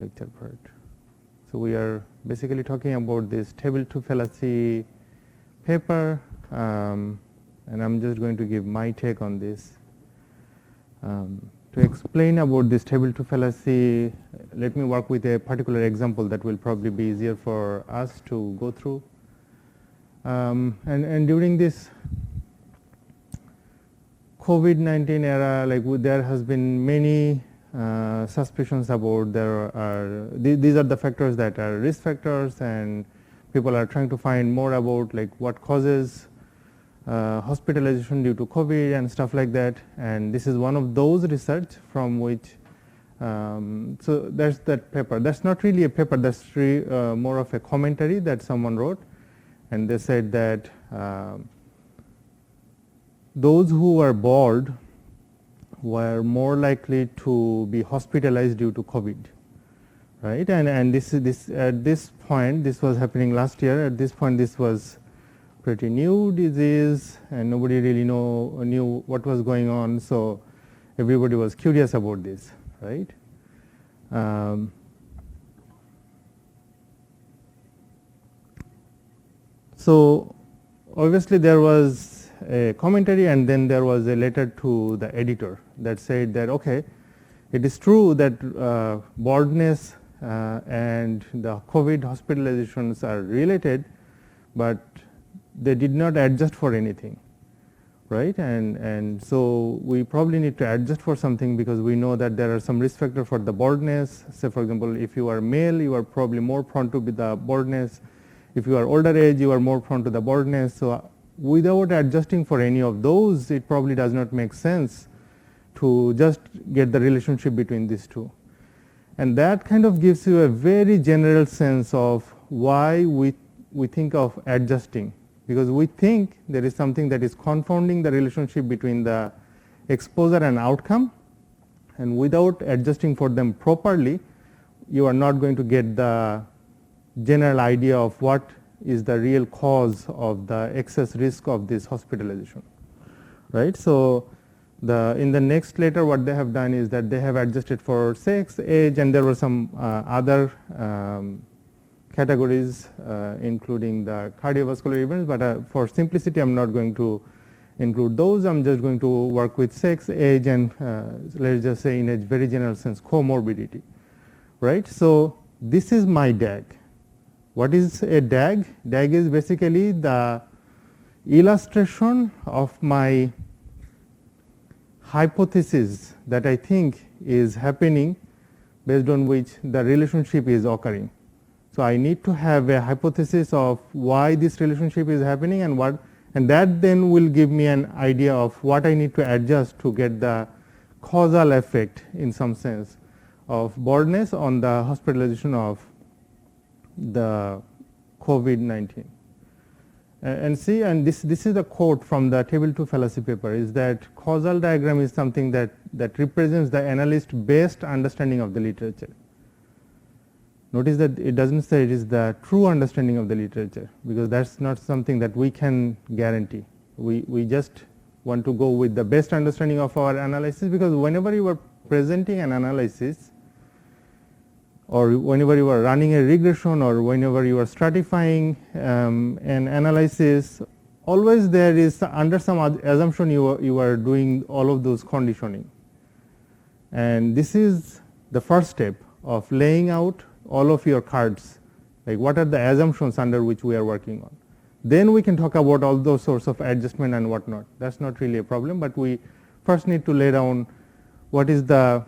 lecture part. So we are basically talking about this table 2 fallacy paper, and I'm just going to give my take on this. To explain about this table 2 fallacy, let me work with a particular example that will probably be easier for us to go through. And during this COVID-19 era, there has been many suspicions about these are the factors that are risk factors, and people are trying to find more about what causes hospitalization due to COVID and stuff like that. And this is one of those research from which so there's that paper. That's not really a paper, that's more of a commentary that someone wrote, and they said that those who were bald were more likely to be hospitalized due to COVID, right? And this at this point, this was happening last year. At this point, this was pretty new disease, and nobody really knew what was going on. So everybody was curious about this, right? So obviously there was a commentary, and then there was a letter to the editor that said that, okay, it is true that baldness and the COVID hospitalizations are related, but they did not adjust for anything, right? And so we probably need to adjust for something, because we know that there are some risk factors for the baldness. Say, for example, if you are male, you are probably more prone to be the baldness. If you are older age, you are more prone to the baldness. So without adjusting for any of those, it probably does not make sense to just get the relationship between these two. And that kind of gives you a very general sense of why we think of adjusting, because we think there is something that is confounding the relationship between the exposure and outcome, and without adjusting for them properly, you are not going to get the general idea of what is the real cause of the excess risk of this hospitalization, right? So in the next letter, what they have done is that they have adjusted for sex, age, and there were some other categories, including the cardiovascular events, but for simplicity, I'm not going to include those. I'm just going to work with sex, age, and let's just say in a very general sense, comorbidity, right? So this is my DAG. What is a DAG? DAG is basically the illustration of my hypothesis that I think is happening, based on which the relationship is occurring. So I need to have a hypothesis of why this relationship is happening, and that then will give me an idea of what I need to adjust to get the causal effect, in some sense, of baldness on the hospitalization of the COVID-19. And this is a quote from the table 2 fallacy paper, is that causal diagram is something that represents the analyst's best understanding of the literature. Notice that it doesn't say it is the true understanding of the literature, because that's not something that we can guarantee. We just want to go with the best understanding of our analysis, because whenever you are presenting an analysis, or whenever you are running a regression, or whenever you are stratifying an analysis, always there is, under some assumption, you are doing all of those conditioning. And this is the first step of laying out all of your cards, like what are the assumptions under which we are working on. Then we can talk about all those sorts of adjustment and whatnot. That's not really a problem, but we first need to lay down what is the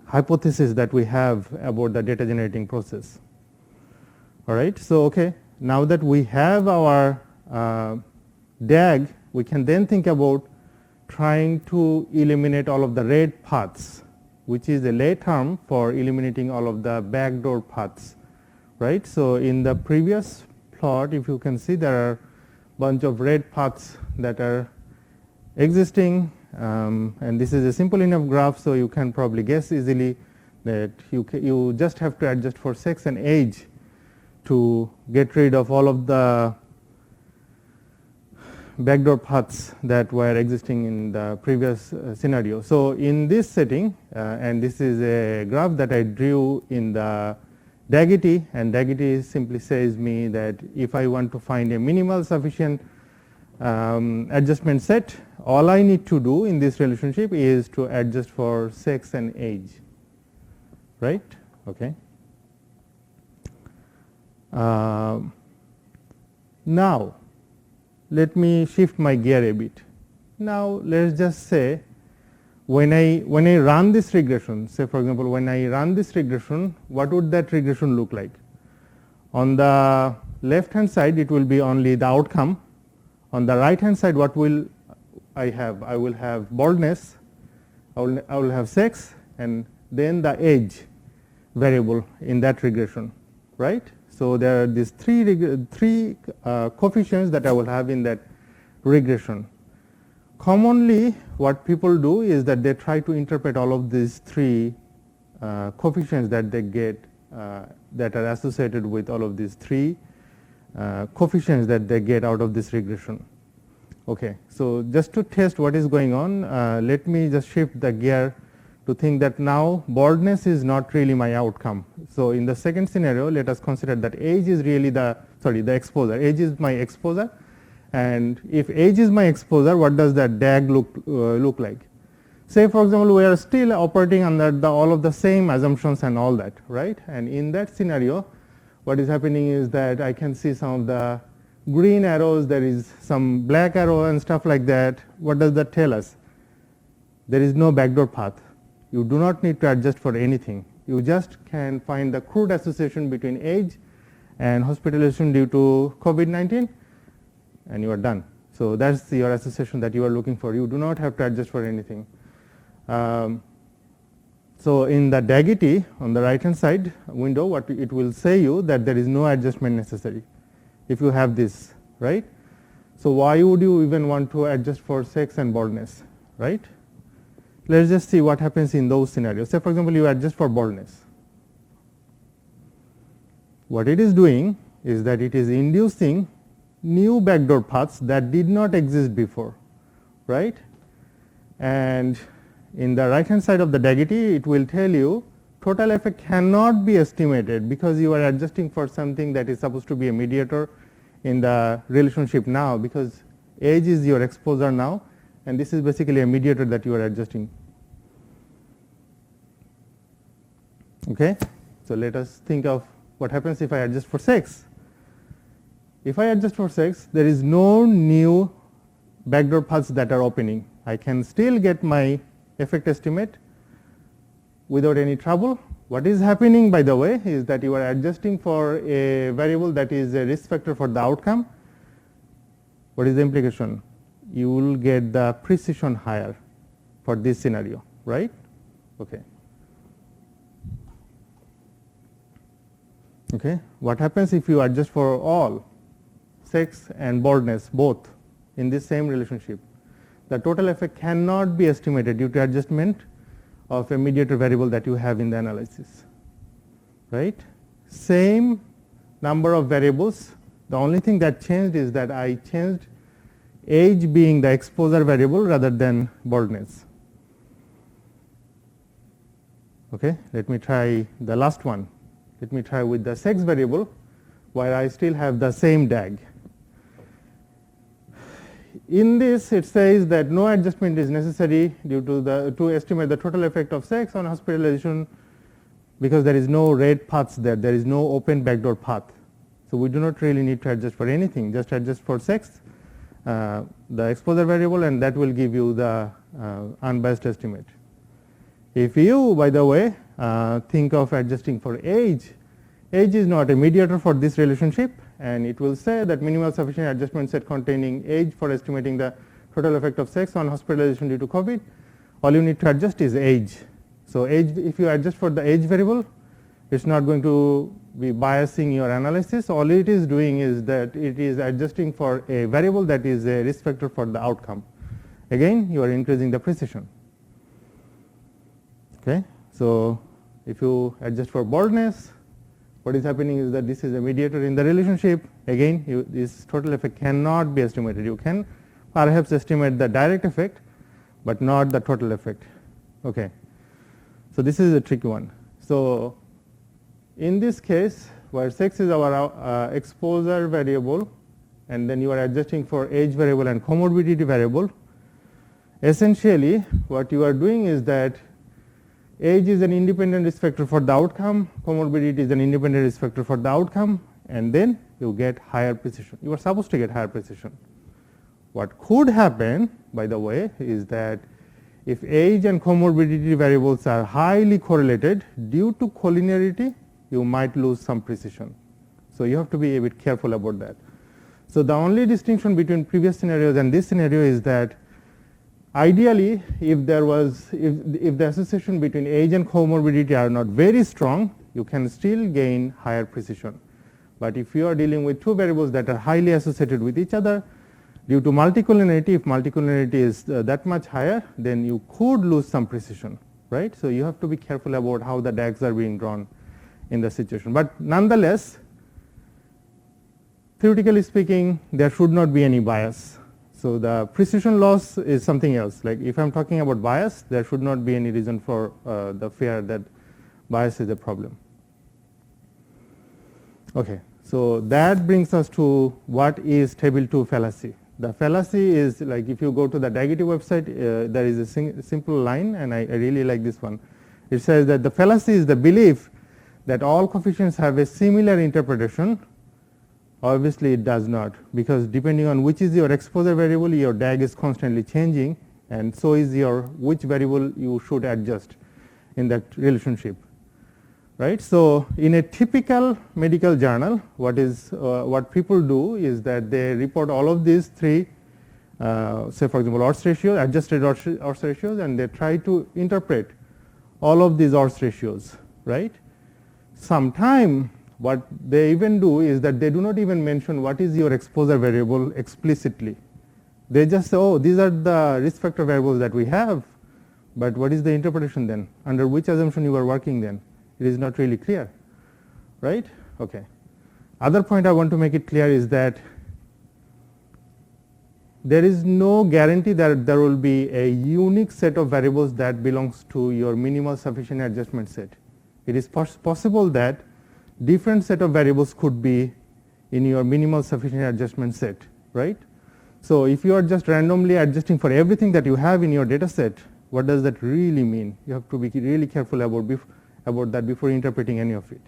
hypothesis that we have about the data generating process. All right, so okay, now that we have our DAG, we can then think about trying to eliminate all of the red paths, which is a lay term for eliminating all of the backdoor paths, right? So in the previous plot, if you can see, there are a bunch of red paths that are existing. And this is a simple enough graph, so you can probably guess easily that you just have to adjust for sex and age to get rid of all of the backdoor paths that were existing in the previous scenario. So in this setting, and this is a graph that I drew in the Daggett, and Daggett simply says me that if I want to find a minimal sufficient adjustment set, all I need to do in this relationship is to adjust for sex and age, right? Okay. Now, let me shift my gear a bit. Now, let's just say when I run this regression, say for example, when I run this regression, what would that regression look like? On the left hand side, it will be only the outcome. On the right hand side, what will I have? I will have baldness, I will have sex, and then the age variable in that regression, right? So there are these three coefficients that I will have in that regression. Commonly, what people do is that they try to interpret all of these three coefficients that they get that are associated with all of these three coefficients that they get out of this regression. Okay, so just to test what is going on, let me just shift the gear to think that now baldness is not really my outcome. So in the second scenario, let us consider that age is really the exposure. Age is my exposure, and if age is my exposure, what does that DAG look like? Say for example, we are still operating under all of the same assumptions and all that, right? And in that scenario, what is happening is that I can see some of the green arrows, there is some black arrow and stuff like that. What does that tell us? There is no backdoor path. You do not need to adjust for anything. You just can find the crude association between age and hospitalization due to COVID-19, and you are done. So that's your association that you are looking for. You do not have to adjust for anything. So in the Daggett on the right hand side window, what it will say you that there is no adjustment necessary if you have this, right? So why would you even want to adjust for sex and baldness, right? Let's just see what happens in those scenarios. Say for example, you adjust for baldness. What it is doing is that it is inducing new backdoor paths that did not exist before, right? And in the right hand side of the Daggett, it will tell you total effect cannot be estimated because you are adjusting for something that is supposed to be a mediator in the relationship now, because age is your exposure now, and this is basically a mediator that you are adjusting. Okay, so let us think of what happens if I adjust for sex. If I adjust for sex, there is no new backdoor paths that are opening. I can still get my effect estimate without any trouble. What is happening, by the way, is that you are adjusting for a variable that is a risk factor for the outcome. What is the implication? You will get the precision higher for this scenario, right? Okay. Okay. What happens if you adjust for all, sex and baldness both in this same relationship? The total effect cannot be estimated due to adjustment of a mediator variable that you have in the analysis, right? Same number of variables. The only thing that changed is that I changed age being the exposure variable rather than baldness. Okay, let me try the last one. Let me try with the sex variable where I still have the same DAG. In this, it says that no adjustment is necessary due to estimate the total effect of sex on hospitalization because there is no red paths there. There is no open backdoor path. So we do not really need to adjust for anything. Just adjust for sex, the exposure variable, and that will give you the unbiased estimate. If you, by the way, think of adjusting for age, age is not a mediator for this relationship, and it will say that minimal sufficient adjustment set containing age for estimating the total effect of sex on hospitalization due to COVID. All you need to adjust is age. So age, if you adjust for the age variable, it's not going to be biasing your analysis. All it is doing is that it is adjusting for a variable that is a risk factor for the outcome. Again, you are increasing the precision. Okay, so if you adjust for baldness, what is happening is that this is a mediator in the relationship. Again, this total effect cannot be estimated. You can perhaps estimate the direct effect, but not the total effect. Okay. So this is a tricky one. So in this case, where sex is our exposure variable, and then you are adjusting for age variable and comorbidity variable, essentially what you are doing is that age is an independent risk factor for the outcome, comorbidity is an independent risk factor for the outcome, and then you get higher precision. You are supposed to get higher precision. What could happen, by the way, is that if age and comorbidity variables are highly correlated, due to collinearity, you might lose some precision. So you have to be a bit careful about that. So the only distinction between previous scenarios and this scenario is that ideally, if the association between age and comorbidity are not very strong, you can still gain higher precision. But if you are dealing with two variables that are highly associated with each other, due to multicollinearity, if multicollinearity is that much higher, then you could lose some precision, right? So you have to be careful about how the DAGs are being drawn in the situation. But nonetheless, theoretically speaking, there should not be any bias. So the precision loss is something else. Like if I'm talking about bias, there should not be any reason for the fear that bias is a problem. Okay, so that brings us to what is table 2 fallacy. The fallacy is like if you go to the Daggerty website, there is a simple line, and I really like this one. It says that the fallacy is the belief that all coefficients have a similar interpretation. Obviously, it does not, because depending on which is your exposure variable, your DAG is constantly changing, and so is your which variable you should adjust in that relationship. Right? So in a typical medical journal, what people do is that they report all of these three, say for example, odds ratios, adjusted odds ratios, and they try to interpret all of these odds ratios, right? Sometime what they even do is that they do not even mention what is your exposure variable explicitly. They just say, oh, these are the risk factor variables that we have, but what is the interpretation then? Under which assumption you are working then? It is not really clear, right? Okay. Other point I want to make it clear is that there is no guarantee that there will be a unique set of variables that belongs to your minimal sufficient adjustment set. It is possible that different set of variables could be in your minimal sufficient adjustment set, right? So if you are just randomly adjusting for everything that you have in your data set, what does that really mean? You have to be really careful about that before interpreting any of it.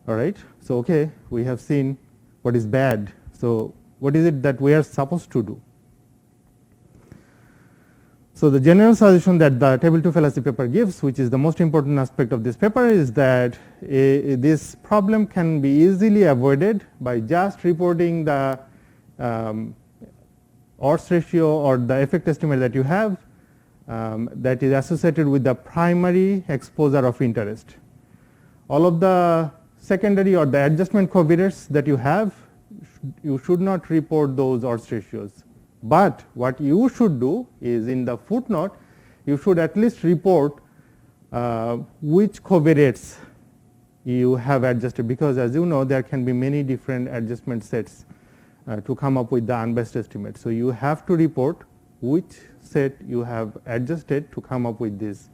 All right. So okay, we have seen what is bad. So what is it that we are supposed to do? So the general suggestion that the table 2 fallacy paper gives, which is the most important aspect of this paper, is that this problem can be easily avoided by just reporting the odds ratio or the effect estimate that you have that is associated with the primary exposure of interest. All of the secondary or the adjustment covariates that you have, you should not report those odds ratios. But what you should do is in the footnote, you should at least report which covariates you have adjusted, because as you know, there can be many different adjustment sets to come up with the unbiased estimate. So you have to report which set you have adjusted to come up with this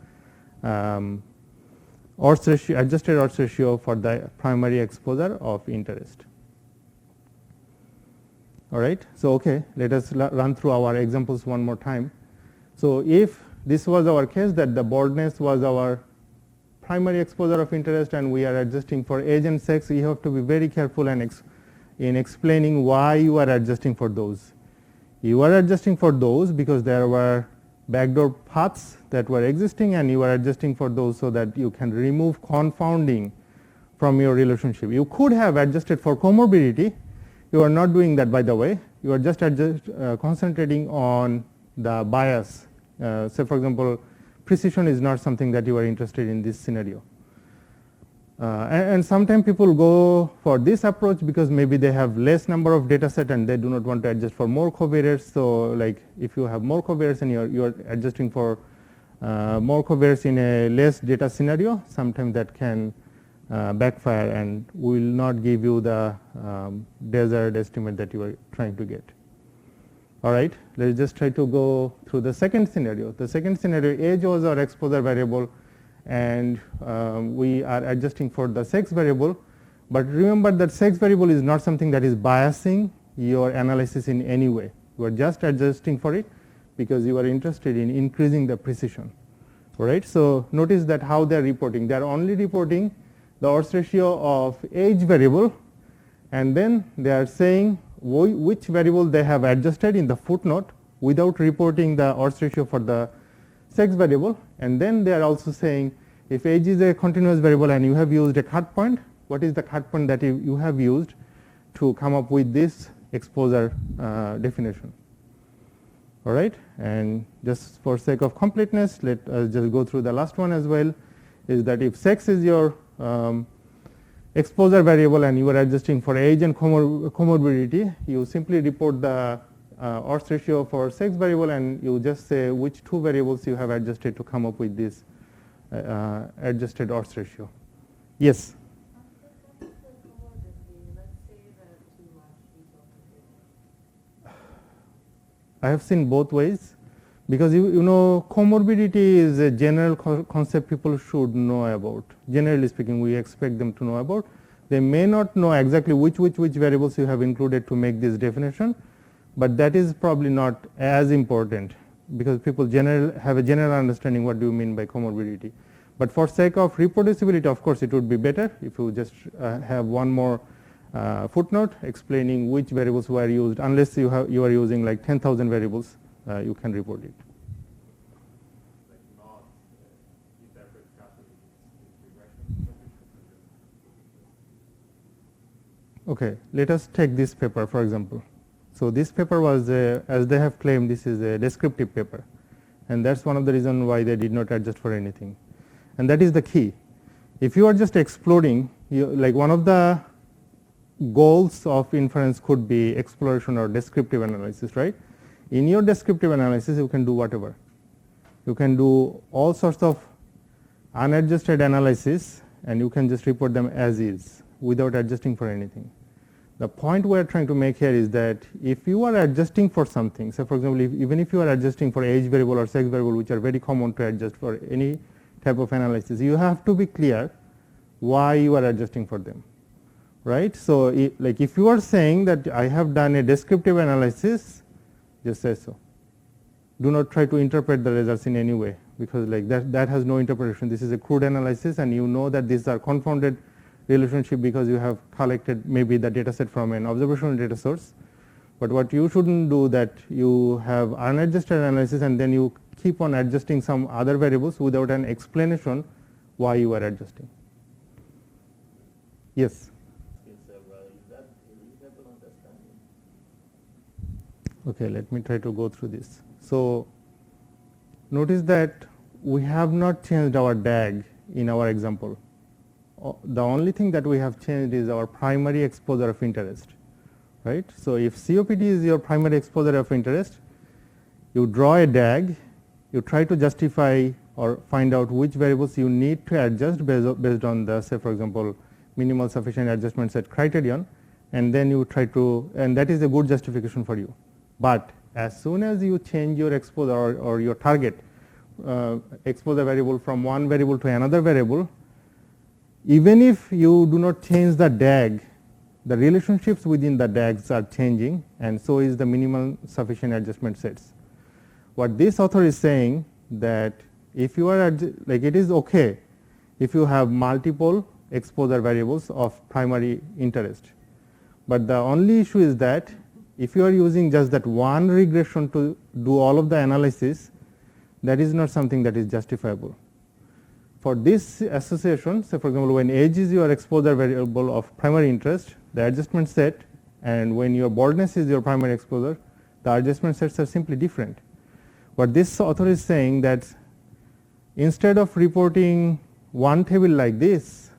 odds ratio, adjusted odds ratio for the primary exposure of interest. All right. So okay, let us run through our examples one more time. So if this was our case, that the baldness was our primary exposure of interest and we are adjusting for age and sex, you have to be very careful in explaining why you are adjusting for those. You are adjusting for those because there were backdoor paths that were existing, and you are adjusting for those so that you can remove confounding from your relationship. You could have adjusted for comorbidity. You are not doing that, by the way. You are just concentrating on the bias. Say for example, precision is not something that you are interested in this scenario. And sometimes people go for this approach because maybe they have less number of data set and they do not want to adjust for more covariates. So like if you have more covariates and you are adjusting for more covariates in a less data scenario, sometimes that can backfire and will not give you the desired estimate that you are trying to get. All right, let's just try to go through the second scenario. The second scenario, age was our exposure variable, and we are adjusting for the sex variable. But remember that sex variable is not something that is biasing your analysis in any way. You are just adjusting for it because you are interested in increasing the precision. All right, so notice that how they are reporting. They are only reporting the odds ratio of age variable, and then they are saying which variable they have adjusted in the footnote without reporting the odds ratio for the sex variable. And then they are also saying if age is a continuous variable and you have used a cut point, what is the cut point that you have used to come up with this exposure definition. All right, and just for sake of completeness, let us just go through the last one as well, is that if sex is your exposure variable and you are adjusting for age and comorbidity, you simply report the odds ratio for sex variable and you just say which two variables you have adjusted to come up with this adjusted odds ratio. Yes? I have seen both ways, because you know comorbidity is a general concept people should know about. Generally speaking, we expect them to know about. They may not know exactly which variables you have included to make this definition, but that is probably not as important because people have a general understanding what do you mean by comorbidity. But for sake of reproducibility, of course, it would be better if you just have one more footnote explaining which variables were used. Unless you are using like 10,000 variables, you can report it. Okay, let us take this paper for example. So this paper was, as they have claimed, this is a descriptive paper, and that's one of the reasons why they did not adjust for anything. And that is the key. If you are just exploring, like one of the goals of inference could be exploration or descriptive analysis, right? In your descriptive analysis, you can do whatever. You can do all sorts of unadjusted analysis, and you can just report them as is without adjusting for anything. The point we are trying to make here is that if you are adjusting for something, so for example, even if you are adjusting for age variable or sex variable, which are very common to adjust for any type of analysis, you have to be clear why you are adjusting for them. Right? So like if you are saying that I have done a descriptive analysis, just say so. Do not try to interpret the results in any way, because like that has no interpretation. This is a crude analysis, and you know that these are confounded relationship because you have collected maybe the data set from an observational data source. But what you shouldn't do that you have unadjusted analysis and then you keep on adjusting some other variables without an explanation why you are adjusting. Yes? Okay, let me try to go through this. So notice that we have not changed our DAG in our example. The only thing that we have changed is our primary exposure of interest, right? So if COPD is your primary exposure of interest, you draw a DAG, you try to justify or find out which variables you need to adjust based on the, say for example, minimal sufficient adjustment set criterion, and then you try to, and that is a good justification for you. But as soon as you change your exposure or your target exposure variable from one variable to another variable, even if you do not change the DAG, the relationships within the DAGs are changing, and so is the minimal sufficient adjustment sets. What this author is saying that if you are like it is okay if you have multiple exposure variables of primary interest, but the only issue is that if you are using just that one regression to do all of the analysis, that is not something that is justifiable. For this association, say for example, when age is your exposure variable of primary interest, the adjustment set, and when your baldness is your primary exposure, the adjustment sets are simply different. But this author is saying that instead of reporting one table like this,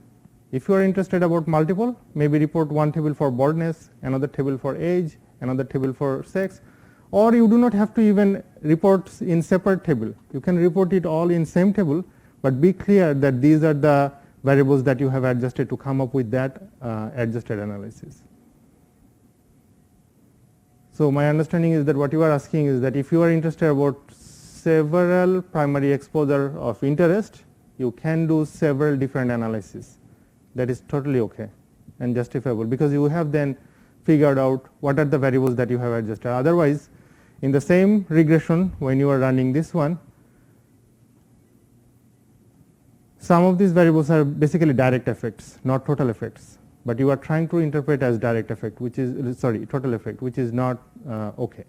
if you are interested about multiple, maybe report one table for baldness, another table for age, another table for sex, or you do not have to even report in separate table. You can report it all in same table, but be clear that these are the variables that you have adjusted to come up with that adjusted analysis. So my understanding is that what you are asking is that if you are interested about several primary exposure of interest, you can do several different analyses. That is totally okay and justifiable, because you have then figured out what are the variables that you have adjusted. Otherwise, in the same regression, when you are running this one, some of these variables are basically direct effects, not total effects. But you are trying to interpret as direct effect, which is total effect, which is not okay.